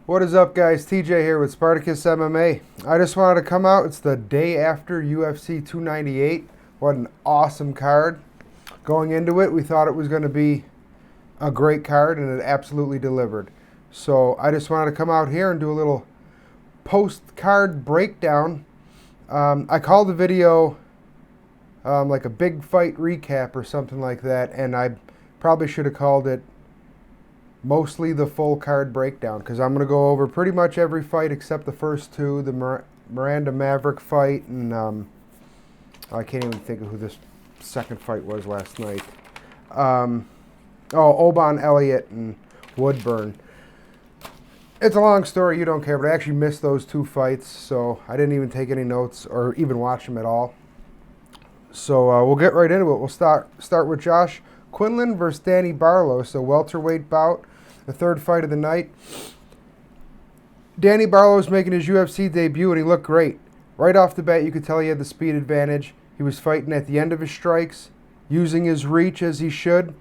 What is up, guys? TJ here with Spartacus MMA. I just wanted to come out. It's the day after UFC 298. What an awesome card. Going into it, we thought it was going to be a great card, and it absolutely delivered. So I just wanted to come out here and do a little post-card breakdown. I called the video like a big fight recap or something like that, and I probably should have called it mostly the full card breakdown, because I'm going to go over pretty much every fight except the first two, the Miranda Maverick fight, and I can't even think of who this second fight was last night. Oban Elliott and Woodburn. It's a long story, you don't care, but I actually missed those two fights, so I didn't even take any notes or even watch them at all. So we'll get right into it. We'll start with Josh Quinlan versus Danny Barlow, so welterweight bout, the third fight of the night. Danny Barlow's making his UFC debut, and he looked great. Right off the bat, you could tell he had the speed advantage. He was fighting at the end of his strikes, using his reach as he should.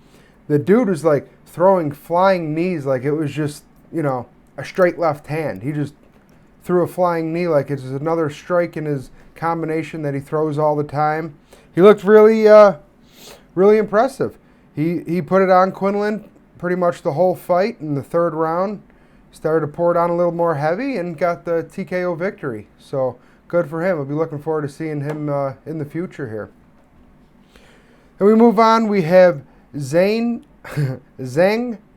The dude was like throwing flying knees like it was just, a straight left hand. He just threw a flying knee like it's another strike in his combination that he throws all the time. He looked really impressive. He put it on Quinlan pretty much the whole fight. In the third round, started to pour it on a little more heavy and got the TKO victory. So good for him. I'll be looking forward to seeing him in the future here. And we move on. We have Zhang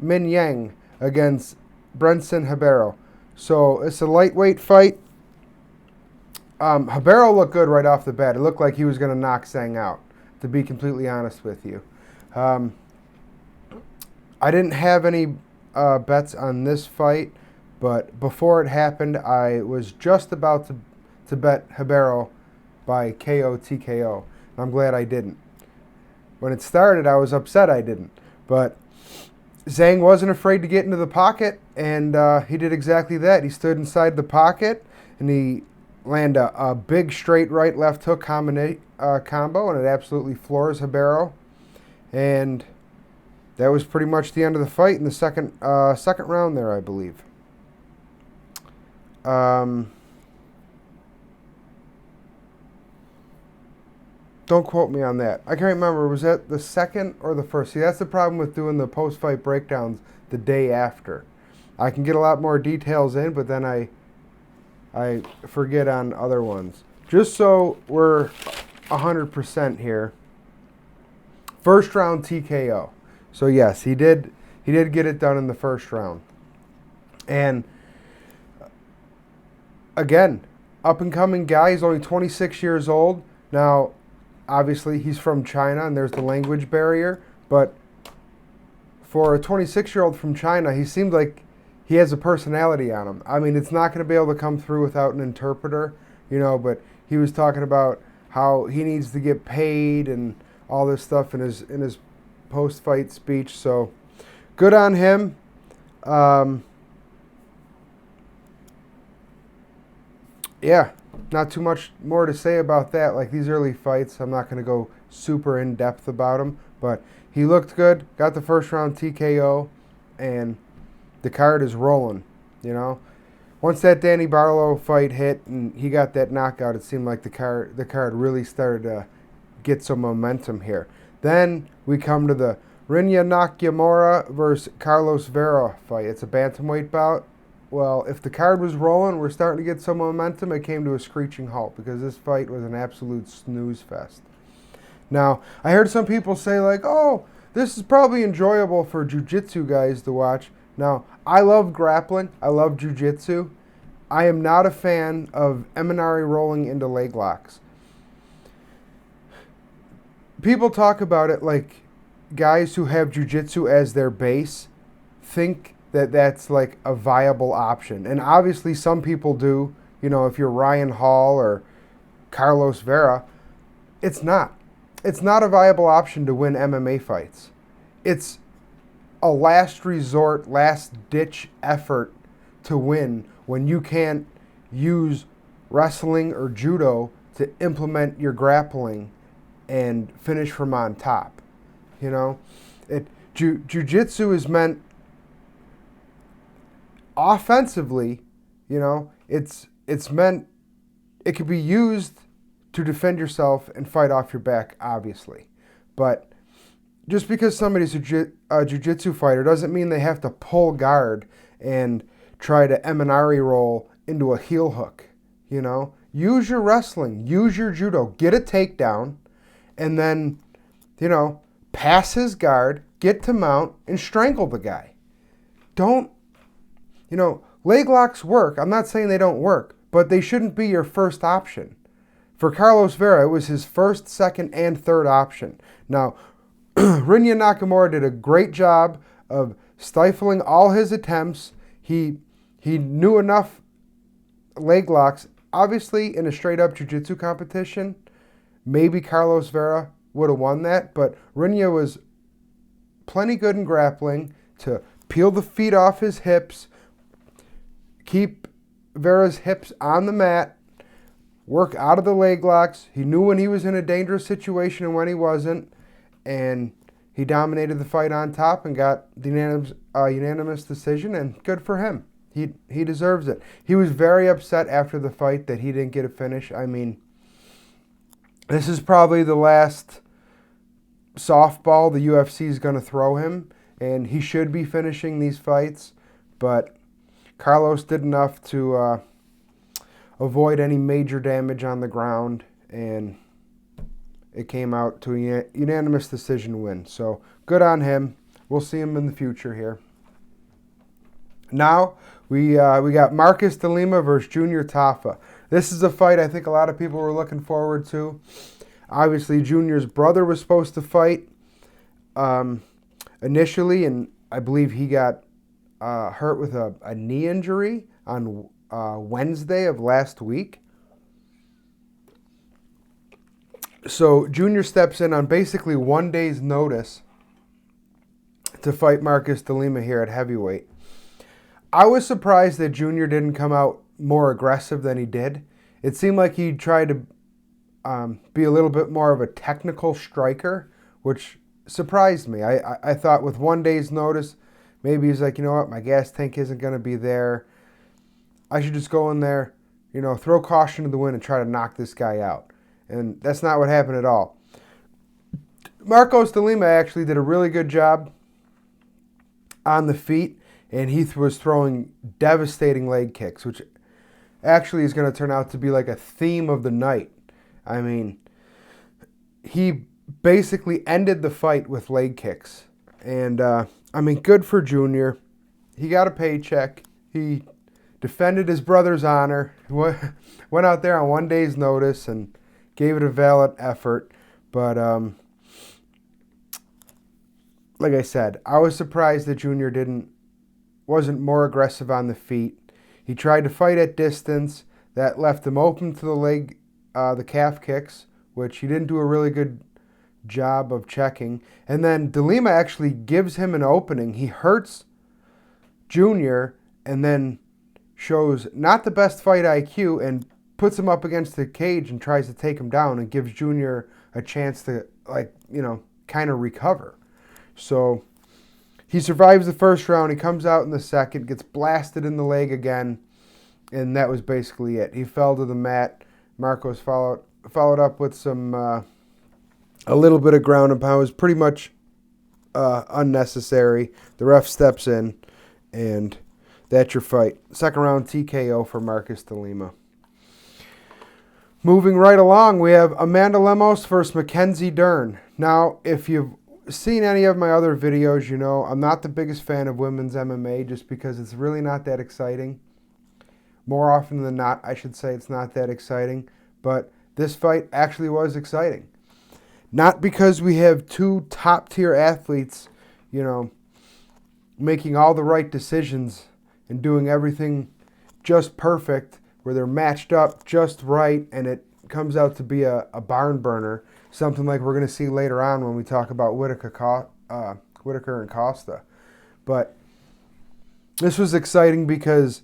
Minyang against Brunson Habero. So it's a lightweight fight. Habero looked good right off the bat. It looked like he was going to knock Zhang out, to be completely honest with you. I didn't have any bets on this fight, but before it happened, I was just about to bet Habero by KO TKO. I'm glad I didn't. When it started, I was upset I didn't. But Zhang wasn't afraid to get into the pocket, and he did exactly that. He stood inside the pocket, and he landed a big straight right-left hook combo, and it absolutely floors Habero. And that was pretty much the end of the fight in the second round there, I believe. Don't quote me on that. I can't remember. Was that the second or the first? See, that's the problem with doing the post-fight breakdowns the day after. I can get a lot more details in, but then I forget on other ones. Just so we're 100% here. First round TKO. So yes, he did get it done in the first round. And again, up and coming guy. He's only 26 years old. Now, obviously he's from China and there's the language barrier, but for a 26-year-old from China, he seemed like he has a personality on him. I mean, it's not going to be able to come through without an interpreter, but he was talking about how he needs to get paid and all this stuff in his post-fight speech. So good on him. Yeah, not too much more to say about that. Like these early fights, I'm not going to go super in-depth about them, but he looked good, got the first round TKO, and the card is rolling, Once that Danny Barlow fight hit and he got that knockout, it seemed like the card really started to get some momentum here. Then we come to the Rinya Nakamura versus Carlos Vera fight. It's a bantamweight bout. Well, if the card was rolling, we're starting to get some momentum. It came to a screeching halt because this fight was an absolute snooze fest. Now, I heard some people say like, oh, this is probably enjoyable for jiu-jitsu guys to watch. Now, I love grappling. I love jiu-jitsu. I am not a fan of Eminari rolling into leg locks. People talk about it like guys who have jiu-jitsu as their base think that that's like a viable option. And obviously some people do, if you're Ryan Hall or Carlos Vera, it's not. It's not a viable option to win MMA fights. It's a last resort, last ditch effort to win when you can't use wrestling or judo to implement your grappling and finish from on top. Jiu-jitsu is meant offensively, it's meant, it could be used to defend yourself and fight off your back, obviously. But just because somebody's a jiu-jitsu fighter doesn't mean they have to pull guard and try to Eminari roll into a heel hook. Use your wrestling, use your judo, get a takedown, and then, pass his guard, get to mount, and strangle the guy. Don't, leg locks work. I'm not saying they don't work, but they shouldn't be your first option. For Carlos Vera, it was his first, second, and third option. Now, Rinya Nakamura did a great job of stifling all his attempts. He knew enough leg locks. Obviously, in a straight-up jiu-jitsu competition, maybe Carlos Vera would have won that, but Rinya was plenty good in grappling to peel the feet off his hips, keep Vera's hips on the mat, work out of the leg locks. He knew when he was in a dangerous situation and when he wasn't, and he dominated the fight on top and got the unanimous decision, and good for him. He deserves it. He was very upset after the fight that he didn't get a finish. I mean, this is probably the last softball the UFC is going to throw him, and he should be finishing these fights, but Carlos did enough to avoid any major damage on the ground, and it came out to a unanimous decision win. So good on him. We'll see him in the future here. Now we got Marcus de Lima versus Junior Tafa. This is a fight I think a lot of people were looking forward to. Obviously, Junior's brother was supposed to fight initially, and I believe he got hurt with a knee injury on Wednesday of last week. So Junior steps in on basically 1 day's notice to fight Marcus de Lima here at heavyweight. I was surprised that Junior didn't come out more aggressive than he did. It seemed like he tried to be a little bit more of a technical striker, which surprised me. I thought with 1 day's notice, maybe he's like, you know what, my gas tank isn't going to be there. I should just go in there, throw caution to the wind and try to knock this guy out. And that's not what happened at all. Marcos de Lima actually did a really good job on the feet, and he was throwing devastating leg kicks, which actually is going to turn out to be like a theme of the night. I mean, he basically ended the fight with leg kicks. And, good for Junior. He got a paycheck. He defended his brother's honor. Went out there on 1 day's notice and gave it a valiant effort. But, like I said, I was surprised that Junior wasn't more aggressive on the feet. He tried to fight at distance. That left him open to the calf kicks, which he didn't do a really good job of checking. And then de Lima actually gives him an opening. He hurts Junior and then shows not the best fight IQ and puts him up against the cage and tries to take him down and gives Junior a chance to, kind of recover. So he survives the first round. He comes out in the second, gets blasted in the leg again, and that was basically it. He fell to the mat. Marcos followed up with some a little bit of ground and pound. It was pretty much unnecessary. The ref steps in, and that's your fight. Second round TKO for Marcus de Lima. Moving right along, we have Amanda Lemos versus Mackenzie Dern. Now, if you've seen any of my other videos, you know I'm not the biggest fan of women's MMA just because it's really not that exciting. More often than not, I should say it's not that exciting. But this fight actually was exciting. Not because we have two top-tier athletes, making all the right decisions and doing everything just perfect, where they're matched up just right and it comes out to be a barn burner, something like we're going to see later on when we talk about Whitaker and Costa. But this was exciting because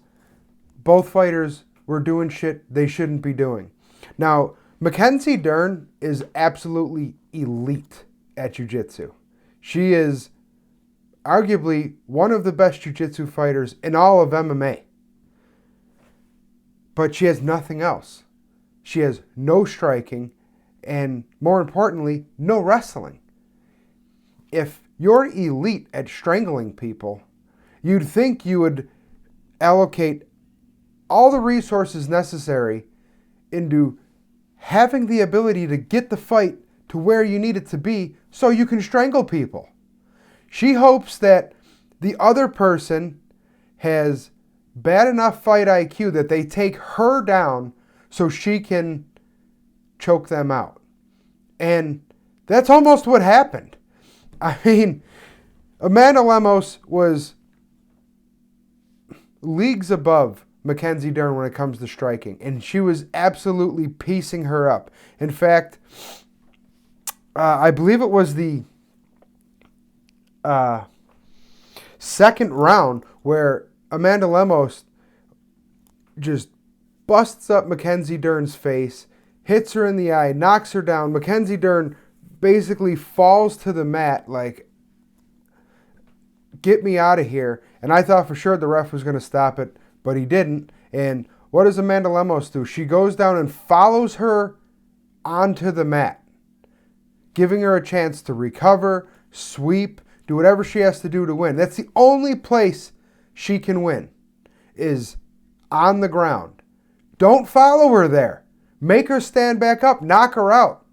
both fighters were doing shit they shouldn't be doing. Now, Mackenzie Dern is absolutely elite at jiu-jitsu. She is arguably one of the best jiu-jitsu fighters in all of MMA. But she has nothing else. She has no striking and, more importantly, no wrestling. If you're elite at strangling people, you'd think you would allocate all the resources necessary into having the ability to get the fight to where you need it to be so you can strangle people. She hopes that the other person has bad enough fight IQ that they take her down so she can choke them out. And that's almost what happened. I mean, Amanda Lemos was leagues above Mackenzie Dern when it comes to striking, and she was absolutely piecing her up. In fact, I believe it was the second round where Amanda Lemos just busts up Mackenzie Dern's face, hits her in the eye, knocks her down. Mackenzie Dern basically falls to the mat like, get me out of here. And I thought for sure the ref was going to stop it, but he didn't. And what does Amanda Lemos do? She goes down and follows her onto the mat, giving her a chance to recover, sweep, do whatever she has to do to win. That's the only place she can win, is on the ground. Don't follow her there. Make her stand back up. Knock her out.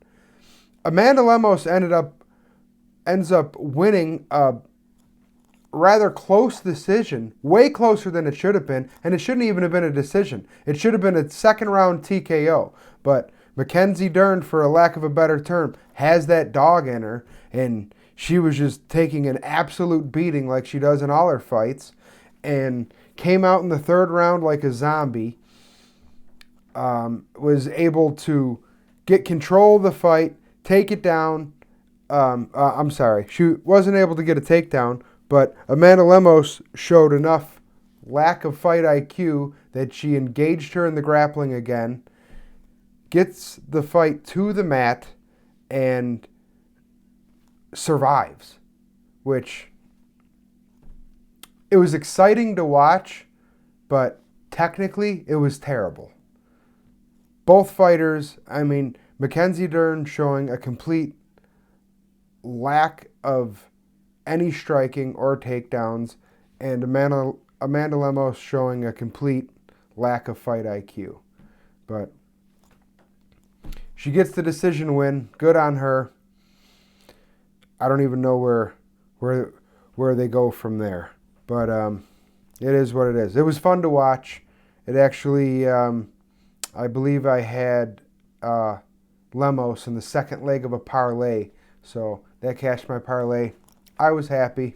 Amanda Lemos ends up winning a rather close decision, way closer than it should have been, and it shouldn't even have been a decision. It should have been a second round TKO. But Mackenzie Dern, for a lack of a better term, has that dog in her, and she was just taking an absolute beating like she does in all her fights, and came out in the third round like a zombie. Was able to get control of the fight, take it down. I'm sorry, she wasn't able to get a takedown, but Amanda Lemos showed enough lack of fight IQ that she engaged her in the grappling again, gets the fight to the mat, and survives, which it was exciting to watch, but technically it was terrible. Both fighters, I mean, Mackenzie Dern showing a complete lack of any striking or takedowns, and Amanda Lemos showing a complete lack of fight IQ. But she gets the decision win. Good on her. I don't even know where they go from there. But it is what it is. It was fun to watch. It actually, I believe I had Lemos in the second leg of a parlay, so that cashed my parlay. I was happy.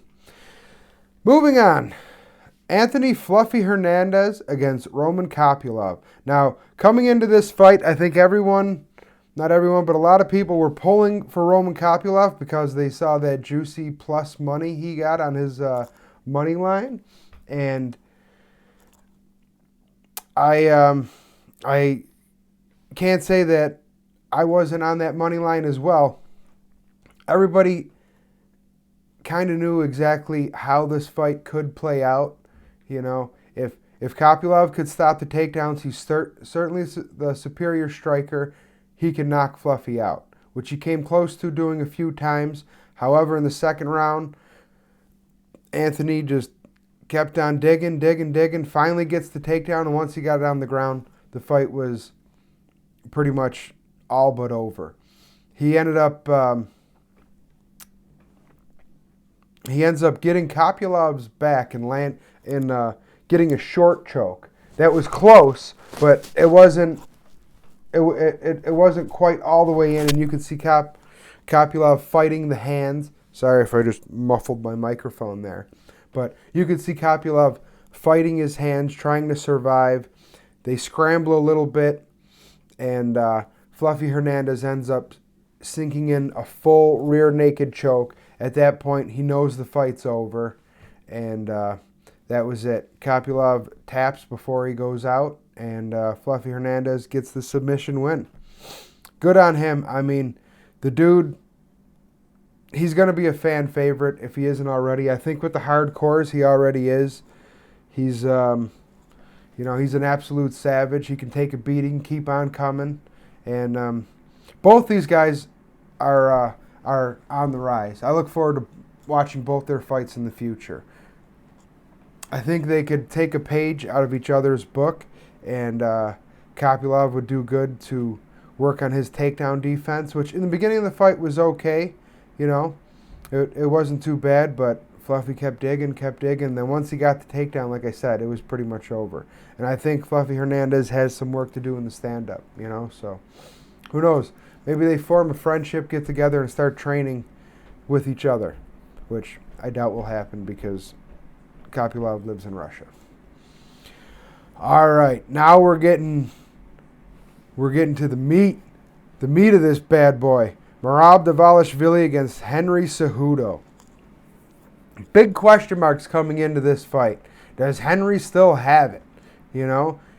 Moving on. Anthony Fluffy Hernandez against Roman Kopylov. Now, coming into this fight, I think everyone, not everyone, but a lot of people were pulling for Roman Kopylov because they saw that juicy plus money he got on his money line. And I can't say that I wasn't on that money line as well. Everybody kind of knew exactly how this fight could play out. You know, if Kopylov could stop the takedowns, he's certainly the superior striker. He can knock Fluffy out, which he came close to doing a few times. However, in the second round, Anthony just kept on digging, finally gets the takedown, and once he got it on the ground, the fight was pretty much all but over. He ends up getting Kopylov's back and getting a short choke. That was close, but it wasn't quite all the way in, and you could see Kopylov fighting the hands. Sorry if I just muffled my microphone there. But you could see Kopylov fighting his hands, trying to survive. They scramble a little bit, and Fluffy Hernandez ends up sinking in a full rear naked choke. At that point, he knows the fight's over, and that was it. Kopylov taps before he goes out, and Fluffy Hernandez gets the submission win. Good on him. I mean, the dude he's going to be a fan favorite if he isn't already. I think with the hardcores, he already is. He's, he's an absolute savage. He can take a beating, keep on coming, and both these guys are on the rise. I look forward to watching both their fights in the future. I think they could take a page out of each other's book, and Kopylov would do good to work on his takedown defense, which in the beginning of the fight was okay. It wasn't too bad, but Fluffy kept digging. Then once he got the takedown, like I said, it was pretty much over. And I think Fluffy Hernandez has some work to do in the stand-up, so who knows? Maybe they form a friendship, get together, and start training with each other, which I doubt will happen because Kopylov lives in Russia. All right, now we're getting to the meat of this bad boy. Merab Dvalishvili against Henry Cejudo. Big question marks coming into this fight. Does Henry still have it?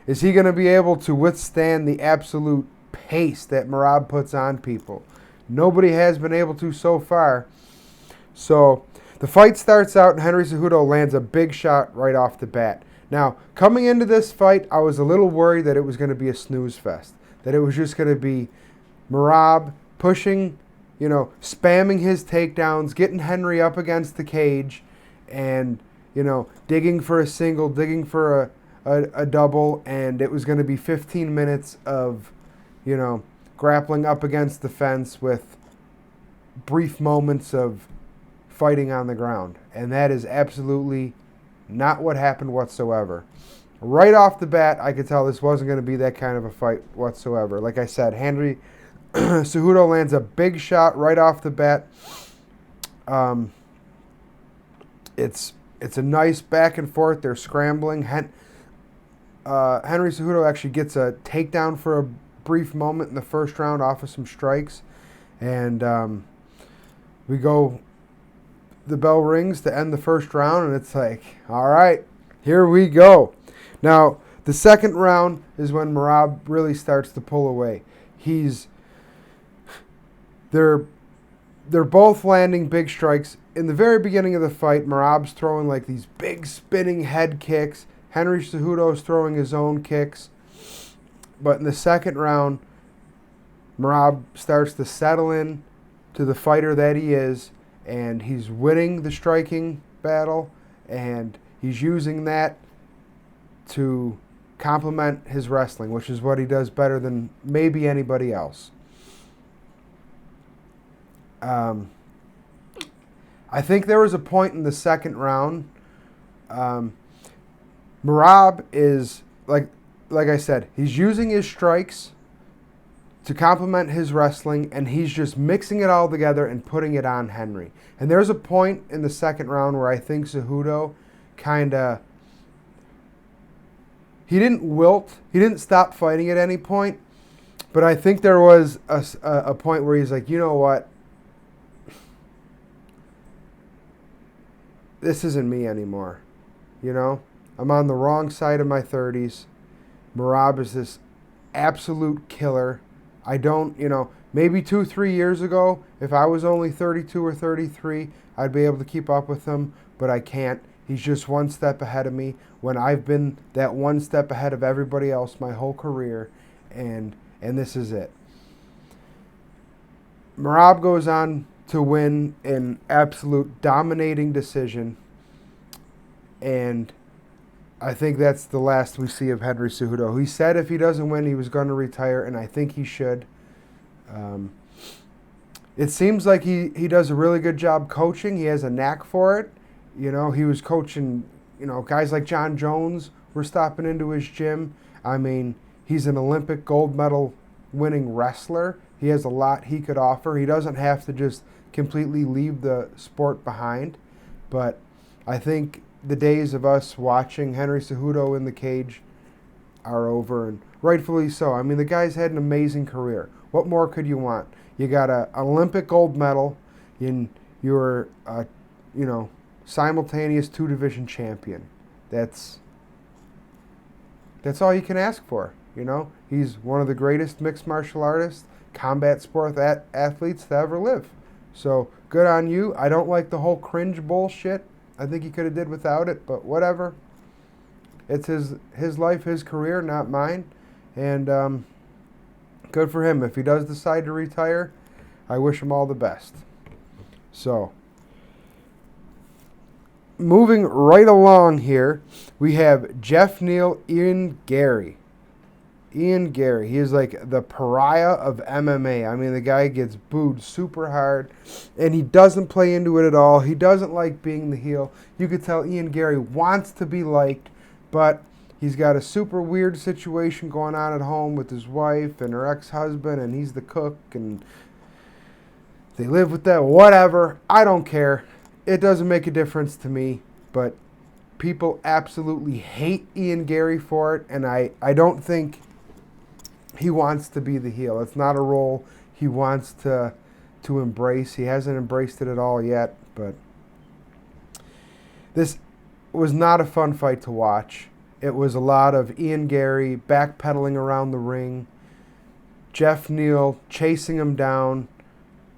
Is he going to be able to withstand the absolute pace that Merab puts on people? Nobody has been able to so far. So the fight starts out and Henry Cejudo lands a big shot right off the bat. Now, coming into this fight, I was a little worried that it was going to be a snooze fest. That it was just going to be Merab pushing, spamming his takedowns, getting Henry up against the cage, and, digging for a single, digging for a double, and it was going to be 15 minutes of, grappling up against the fence with brief moments of fighting on the ground. And that is absolutely not what happened whatsoever. Right off the bat, I could tell this wasn't going to be that kind of a fight whatsoever. Like I said, Henry Cejudo lands a big shot right off the bat. It's a nice back and forth. They're scrambling. Henry Cejudo actually gets a takedown for a brief moment in the first round off of some strikes. And the bell rings to end the first round, and it's like, all right, here we go. Now, the second round is when Merab really starts to pull away. They're both landing big strikes. In the very beginning of the fight, Merab's throwing like these big spinning head kicks. Henry Cejudo's throwing his own kicks. But in the second round, Merab starts to settle in to the fighter that he is, and he's winning the striking battle, and he's using that to complement his wrestling, which is what he does better than maybe anybody else. I think there was a point in the second round. Merab is, like I said, he's using his strikes to complement his wrestling, and he's just mixing it all together and putting it on Henry. And there's a point in the second round where I think Cejudo he didn't wilt, he didn't stop fighting at any point, but I think there was a point where he's like, you know what, this isn't me anymore. I'm on the wrong side of my 30s. Merab is this absolute killer. I don't, maybe 2-3 years ago, if I was only 32 or 33, I'd be able to keep up with him, but I can't. He's just one step ahead of me when I've been that one step ahead of everybody else my whole career, and this is it. Merab goes on to win an absolute dominating decision, and I think that's the last we see of Henry Cejudo. He said if he doesn't win, he was going to retire, and I think he should. It seems like he does a really good job coaching. He has a knack for it. He was coaching, guys like John Jones were stopping into his gym. I mean, he's an Olympic gold medal winning wrestler. He has a lot he could offer. He doesn't have to just completely leave the sport behind. But I think the days of us watching Henry Cejudo in the cage are over, and rightfully so. I mean, the guy's had an amazing career. What more could you want? You got an Olympic gold medal, and you're simultaneous 2-division champion. That's all you can ask for. He's one of the greatest mixed martial artists, combat sport athletes to ever live. So good on you. I don't like the whole cringe bullshit. I think he could have did without it, but whatever. It's his life, his career, not mine. And good for him. If he does decide to retire, I wish him all the best. So, moving right along here, we have Jeff Neal, Ian Garry. Ian Garry, he is like the pariah of MMA. I mean, the guy gets booed super hard, and he doesn't play into it at all. He doesn't like being the heel. You could tell Ian Garry wants to be liked, but he's got a super weird situation going on at home with his wife and her ex-husband, and he's the cook, and they live with that. Whatever. I don't care. It doesn't make a difference to me, but people absolutely hate Ian Garry for it, and I don't think he wants to be the heel. It's not a role he wants to embrace. He hasn't embraced it at all yet, but this was not a fun fight to watch. It was a lot of Ian Garry backpedaling around the ring, Jeff Neal chasing him down,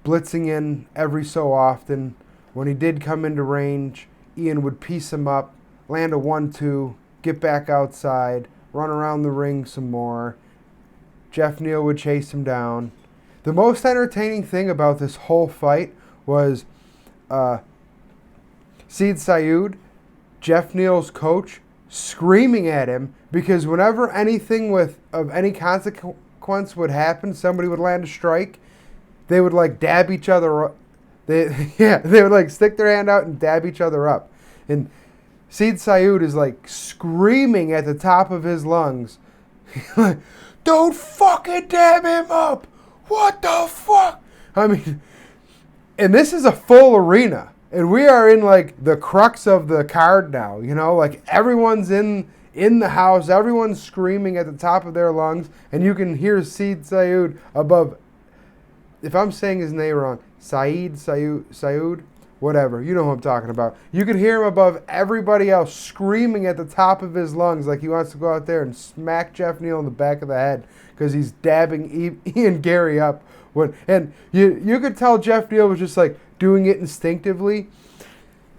blitzing in every so often. When he did come into range, Ian would piece him up, land a 1-2, get back outside, run around the ring some more. Jeff Neal would chase him down. The most entertaining thing about this whole fight was Seed Sayoud, Jeff Neal's coach, screaming at him because whenever anything of any consequence would happen, somebody would land a strike, they would like dab each other. They would like stick their hand out and dab each other up. And Seed Sayoud is like screaming at the top of his lungs, like, "Don't fucking dab him up! What the fuck?" I mean, and this is a full arena, and we are in like the crux of the card now. You know, like everyone's in the house, everyone's screaming at the top of their lungs, and you can hear Seed Sayoud above. If I'm saying his name wrong, Sayoud, whatever, you know who I'm talking about. You can hear him above everybody else screaming at the top of his lungs like he wants to go out there and smack Jeff Neal in the back of the head because he's dabbing Ian Garry up. And you could tell Jeff Neal was just like doing it instinctively.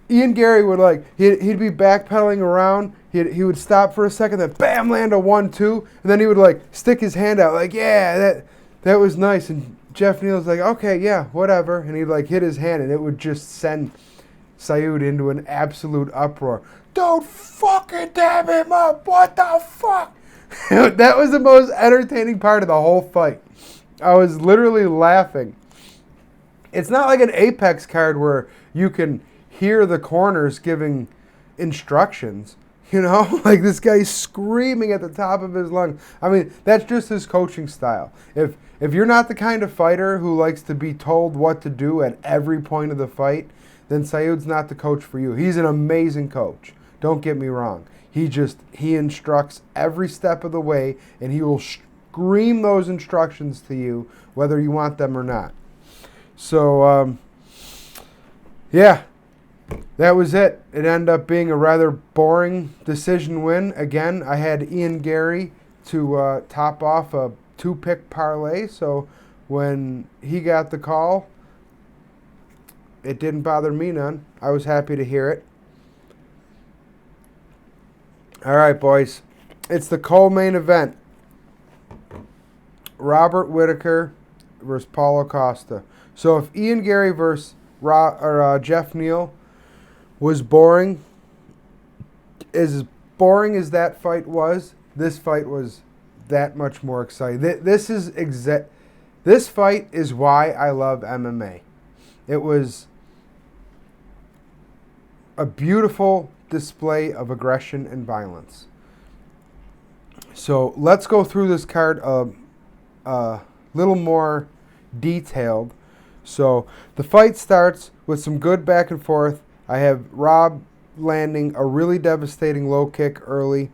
Ian Garry would like, he'd be backpedaling around. He would stop for a second, then bam, land a 1-2, and then he would like stick his hand out like, yeah, that was nice. And Jeff Neal's like, okay, yeah, whatever. And he'd like hit his hand, and it would just send Sayoud into an absolute uproar. Don't fucking dab him up. What the fuck? That was the most entertaining part of the whole fight. I was literally laughing. It's not like an Apex card where you can hear the corners giving instructions. You know, like this guy's screaming at the top of his lungs. I mean, that's just his coaching style. If you're not the kind of fighter who likes to be told what to do at every point of the fight, then Sayoud's not the coach for you. He's an amazing coach. Don't get me wrong. He instructs every step of the way, and he will scream those instructions to you whether you want them or not. So, yeah. That was it. It ended up being a rather boring decision win. Again, I had Ian Garry to top off a 2-pick parlay, so when he got the call, it didn't bother me none. I was happy to hear it. All right, boys. It's the co-main event. Robert Whittaker versus Paulo Costa. So if Ian Garry versus Jeff Neal was boring as that fight was, this fight was that much more exciting. This fight is why I love MMA. It was a beautiful display of aggression and violence. So let's go through this card a little more detailed. So the fight starts with some good back and forth. I have Rob landing a really devastating low kick early.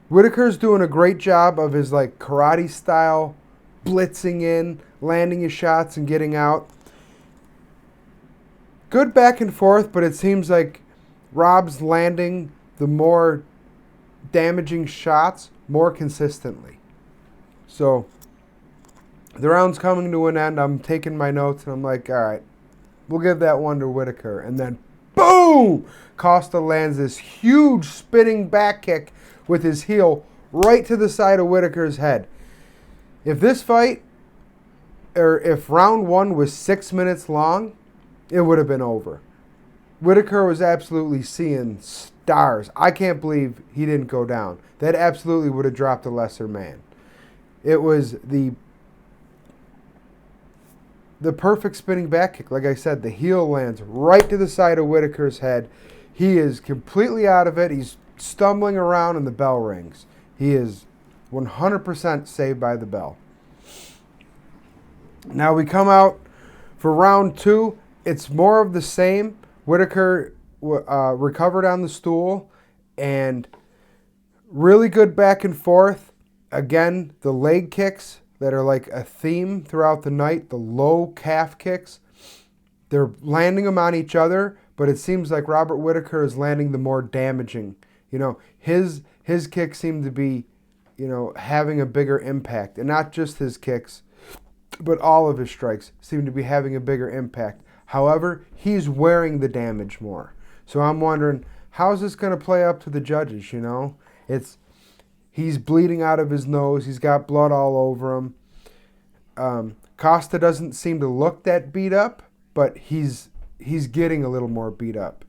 Whittaker's doing a great job of his like karate style, blitzing in, landing his shots and getting out. Good back and forth, but it seems like Rob's landing the more damaging shots more consistently. So The round's coming to an end. I'm taking my notes, and I'm like, all right, we'll give that one to Whitaker. And then, boom! Costa lands this huge spinning back kick with his heel right to the side of Whitaker's head. If this fight, or if round one was 6 minutes long, it would have been over. Whitaker was absolutely seeing stars. I can't believe he didn't go down. That absolutely would have dropped a lesser man. It was the perfect spinning back kick. Like I said, the heel lands right to the side of Whitaker's head. He is completely out of it. He's stumbling around and the bell rings. He is 100% saved by the bell. Now we come out for round two. It's more of the same. Whitaker recovered on the stool and really good back and forth. Again, the leg kicks that are like a theme throughout the night, the low calf kicks, they're landing them on each other, but it seems like Robert Whitaker is landing the more damaging. You know, his kicks seem to be, you know, having a bigger impact. And not just his kicks, but all of his strikes seem to be having a bigger impact. However, he's wearing the damage more. So I'm wondering, how's this going to play up to the judges, you know? He's bleeding out of his nose. He's got blood all over him. Costa doesn't seem to look that beat up, but he's getting a little more beat up.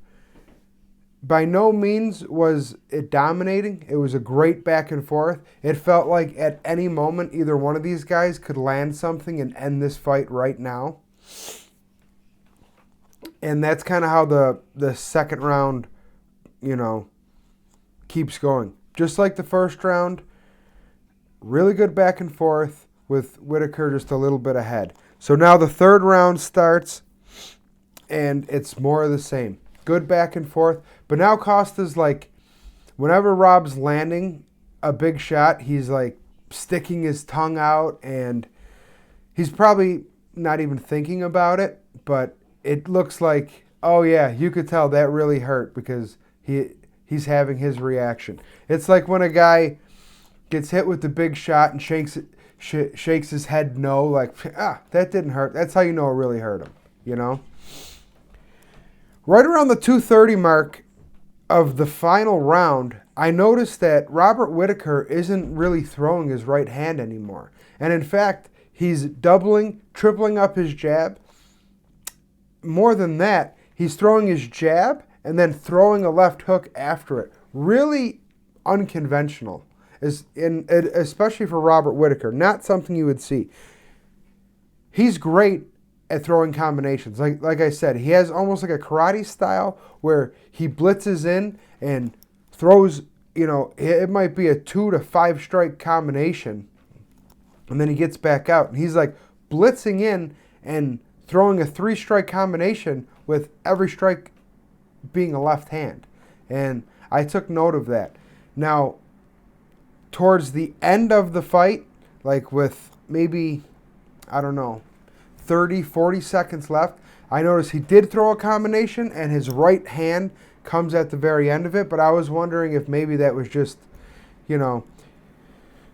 By no means was it dominating. It was a great back and forth. It felt like at any moment either one of these guys could land something and end this fight right now. And that's kind of how the second round, you know, keeps going. Just like the first round, really good back and forth with Whitaker just a little bit ahead. So now the third round starts, and it's more of the same. Good back and forth. But now Costa's like, whenever Rob's landing a big shot, he's like sticking his tongue out, and he's probably not even thinking about it, but it looks like, oh yeah, you could tell that really hurt because he's having his reaction. It's like when a guy gets hit with the big shot and shakes his head no, like, that didn't hurt. That's how you know it really hurt him, you know? Right around the 2:30 mark of the final round, I noticed that Robert Whitaker isn't really throwing his right hand anymore. And in fact, he's doubling, tripling up his jab. More than that, he's throwing his jab and then throwing a left hook after it. Really unconventional, especially for Robert Whitaker. Not something you would see. He's great at throwing combinations. Like I said, he has almost like a karate style where he blitzes in and throws, you know, it might be a 2 to 5 strike combination, and then he gets back out. And he's like blitzing in and throwing a 3 strike combination with every strike being a left hand. And I took note of that. Now, towards the end of the fight, like with maybe, I don't know, 30, 40 seconds left, I noticed he did throw a combination and his right hand comes at the very end of it, but I was wondering if maybe that was just, you know,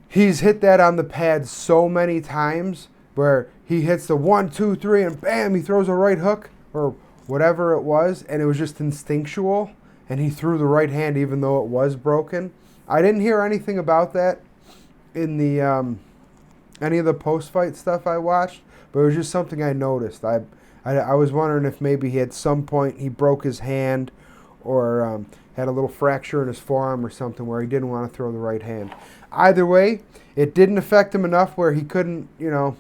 he's hit that on the pad so many times where he hits the 1, 2, 3 and bam, he throws a right hook or whatever it was, and it was just instinctual, and he threw the right hand even though it was broken. I didn't hear anything about that in the any of the post-fight stuff I watched, but it was just something I noticed. I was wondering if maybe at some point he broke his hand or had a little fracture in his forearm or something where he didn't want to throw the right hand. Either way, it didn't affect him enough where he couldn't, you know,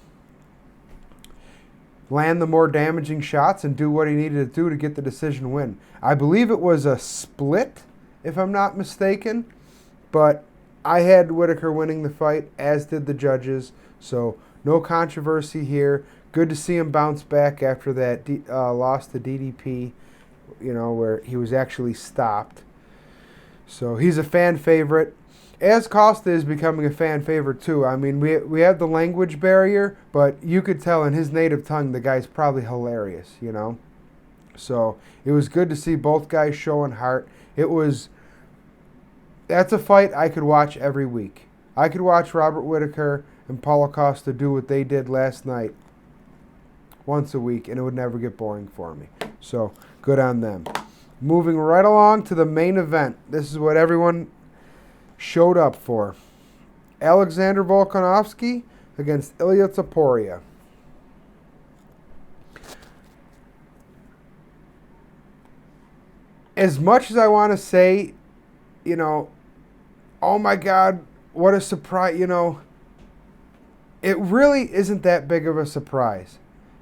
land the more damaging shots and do what he needed to do to get the decision win. I believe it was a split, if I'm not mistaken, but I had Whitaker winning the fight, as did the judges, so no controversy here. Good to see him bounce back after that loss to DDP, you know, where he was actually stopped. So he's a fan favorite. As Costa is becoming a fan favorite too. I mean, we have the language barrier, but you could tell in his native tongue the guy's probably hilarious, you know. So it was good to see both guys showing heart. That's a fight I could watch every week. I could watch Robert Whitaker and Paulo Costa do what they did last night once a week, and it would never get boring for me. So, good on them. Moving right along to the main event. This is what everyone showed up for. Alexander Volkanovski against Ilia Topuria. As much as I want to say, oh my God, what a surprise, it really isn't that big of a surprise.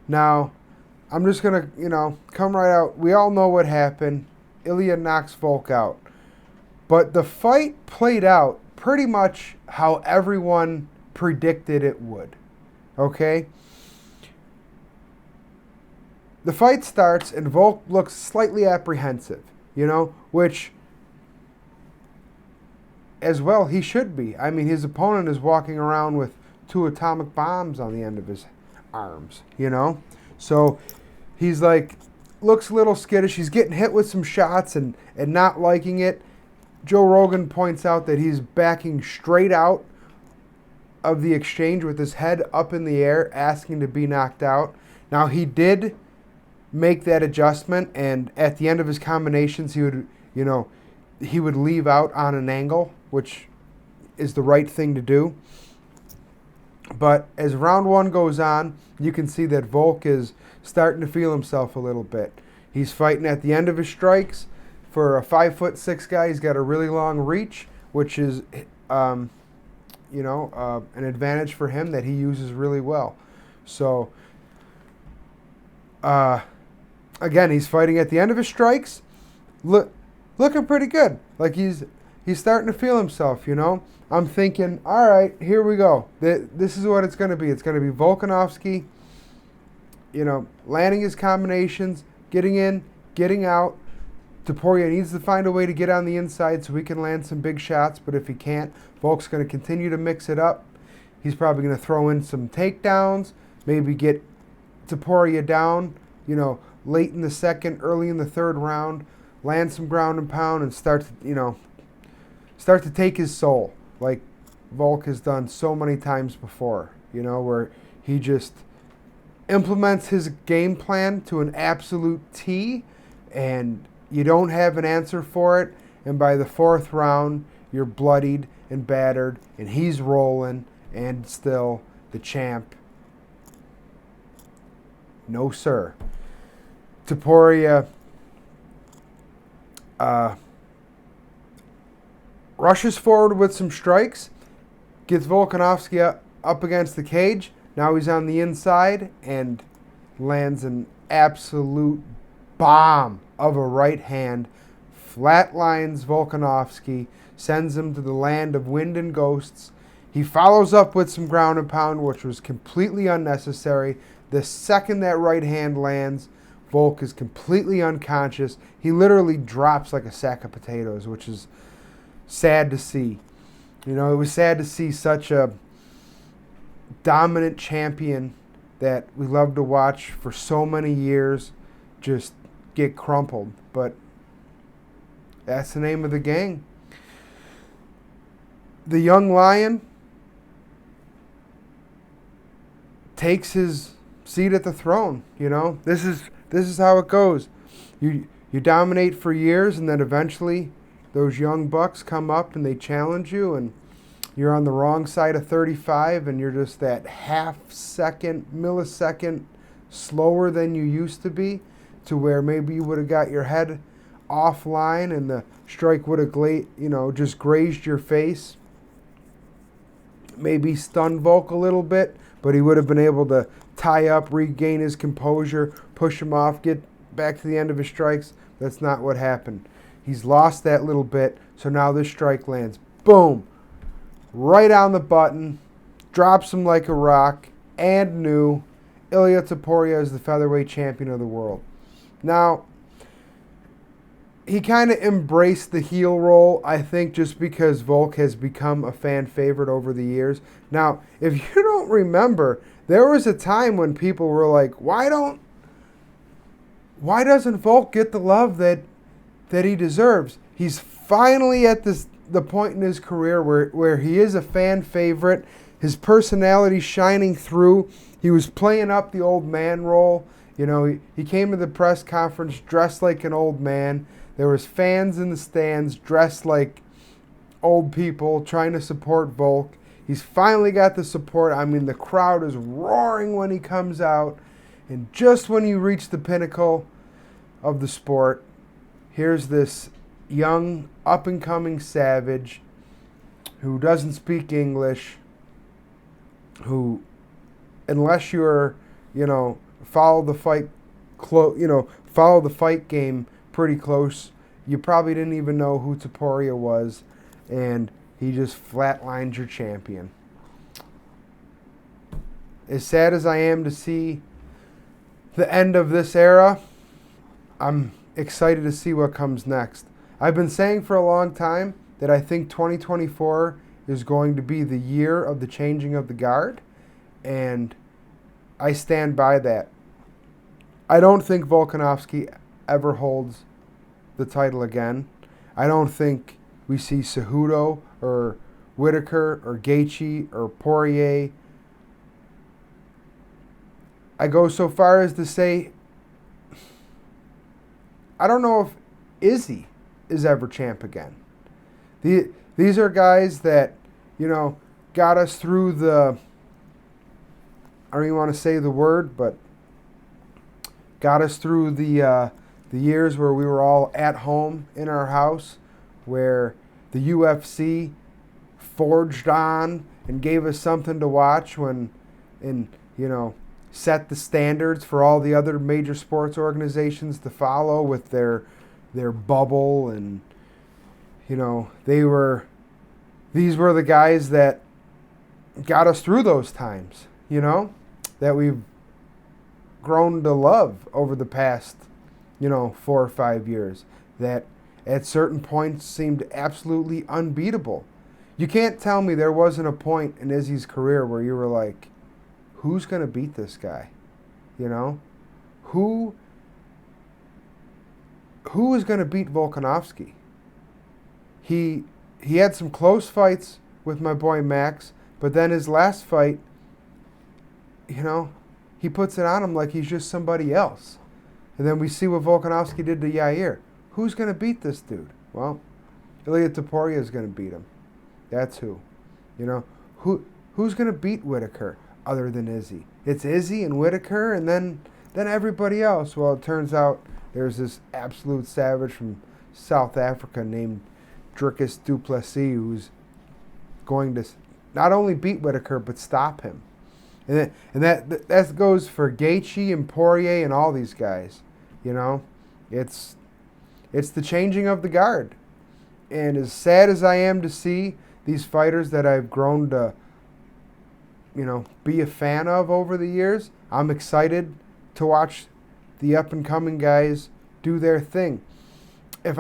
Now, I'm just going to, come right out. We all know what happened. Ilia knocks Volk out. But the fight played out pretty much how everyone predicted it would. Okay? The fight starts and Volk looks slightly apprehensive, which as well he should be. I mean, his opponent is walking around with 2 atomic bombs on the end of his arms, So he's looks a little skittish. He's getting hit with some shots and not liking it. Joe Rogan points out that he's backing straight out of the exchange with his head up in the air, asking to be knocked out. Now, he did make that adjustment, and at the end of his combinations, he would leave out on an angle, which is the right thing to do. But as round 1 goes on, you can see that Volk is starting to feel himself a little bit. He's fighting at the end of his strikes. For a 5'6" guy, he's got a really long reach, which is, an advantage for him that he uses really well. So, again, he's fighting at the end of his strikes, looking pretty good. He's starting to feel himself. I'm thinking, all right, here we go. This is what it's going to be. It's going to be Volkanovski, landing his combinations, getting in, getting out. Topuria needs to find a way to get on the inside so he can land some big shots, but if he can't, Volk's going to continue to mix it up. He's probably going to throw in some takedowns, maybe get Topuria down, late in the second, early in the third round, land some ground and pound, and start to take his soul, like Volk has done so many times before, where he just implements his game plan to an absolute T, and you don't have an answer for it, and by the 4th round, you're bloodied and battered, and he's rolling, and still the champ. No, sir. Topuria rushes forward with some strikes, gets Volkanovski up against the cage. Now he's on the inside and lands an absolute bomb of a right hand, flatlines Volkanovski, sends him to the land of wind and ghosts. He follows up with some ground and pound, which was completely unnecessary. The second that right hand lands, Volk is completely unconscious. He literally drops like a sack of potatoes, which is sad to see. It was sad to see such a dominant champion that we love to watch for so many years just get crumpled. But that's the name of the game. The young lion takes his seat at the throne. This is how it goes. You dominate for years, and then eventually those young bucks come up and they challenge you, and you're on the wrong side of 35, and you're just that millisecond slower than you used to be, to where maybe you would have got your head offline and the strike would have just grazed your face. Maybe stunned Volk a little bit, but he would have been able to tie up, regain his composure, push him off, get back to the end of his strikes. That's not what happened. He's lost that little bit, so now this strike lands. Boom! Right on the button, drops him like a rock, and new. Ilia Topuria is the featherweight champion of the world. Now, he kind of embraced the heel role, I think, just because Volk has become a fan favorite over the years. Now, if you don't remember, there was a time when people were like, why doesn't Volk get the love that he deserves? He's finally at this the point in his career where he is a fan favorite. His personality shining through. He was playing up the old man role. You know, he came to the press conference dressed like an old man. There was fans in the stands dressed like old people trying to support Volk. He's finally got the support. I mean, the crowd is roaring when he comes out. And just when you reach the pinnacle of the sport, here's this young, up-and-coming savage who doesn't speak English, who, unless you're, follow the fight game pretty close, you probably didn't even know who Topuria was, and he just flatlined your champion. As sad as I am to see the end of this era, I'm excited to see what comes next. I've been saying for a long time that I think 2024 is going to be the year of the changing of the guard, and I stand by that. I don't think Volkanovski ever holds the title again. I don't think we see Cejudo or Whitaker or Gaethje or Poirier. I go so far as to say, I don't know if Izzy is ever champ again. These are guys that, got us through the, I don't even want to say the word, but got us through the years where we were all at home in our house, where the UFC forged on and gave us something to watch set the standards for all the other major sports organizations to follow with their bubble, and these were the guys that got us through those times, that we've grown to love over the past 4 or 5 years, that at certain points seemed absolutely unbeatable. You can't tell me there wasn't a point in Izzy's career where you were like, who's going to beat this guy? Who is going to beat Volkanovski? He had some close fights with my boy Max, but then his last fight, he puts it on him like he's just somebody else. And then we see what Volkanovski did to Yair. Who's going to beat this dude? Well, Ilia Topuria is going to beat him. That's who. Who's going to beat Whitaker other than Izzy? It's Izzy and Whitaker, and then everybody else. Well, it turns out there's this absolute savage from South Africa named Dricus du Plessis who's going to not only beat Whitaker but stop him. And that goes for Gaethje and Poirier and all these guys. It's the changing of the guard. And as sad as I am to see these fighters that I've grown to, be a fan of over the years, I'm excited to watch the up-and-coming guys do their thing. If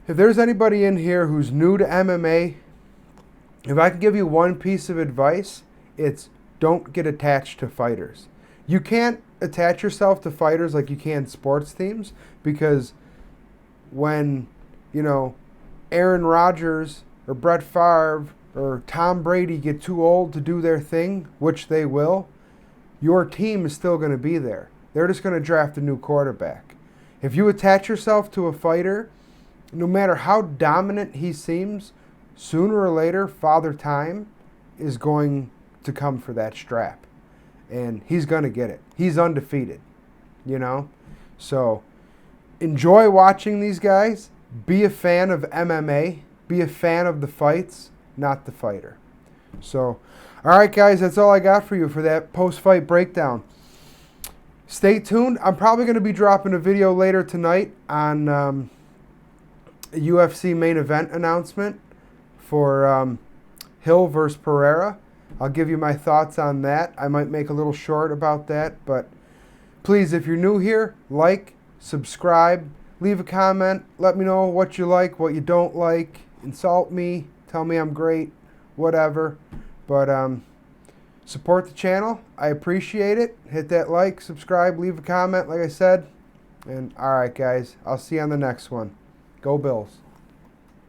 there's anybody in here who's new to MMA, if I can give you one piece of advice, it's don't get attached to fighters. You can't attach yourself to fighters like you can sports teams, because when, Aaron Rodgers or Brett Favre or Tom Brady get too old to do their thing, which they will, your team is still going to be there. They're just going to draft a new quarterback. If you attach yourself to a fighter, no matter how dominant he seems, sooner or later, Father Time is going to come for that strap. And he's going to get it. He's undefeated, So enjoy watching these guys. Be a fan of MMA. Be a fan of the fights, not the fighter. So, all right, guys, that's all I got for you for that post-fight breakdown. Stay tuned. I'm probably going to be dropping a video later tonight on a UFC main event announcement for Hill versus Pereira. I'll give you my thoughts on that. I might make a little short about that, but please, if you're new here, like, subscribe, leave a comment, let me know what you like, what you don't like, insult me, tell me I'm great, whatever. But support the channel. I appreciate it. Hit that like, subscribe, leave a comment, like I said. And all right, guys, I'll see you on the next one. Go Bills.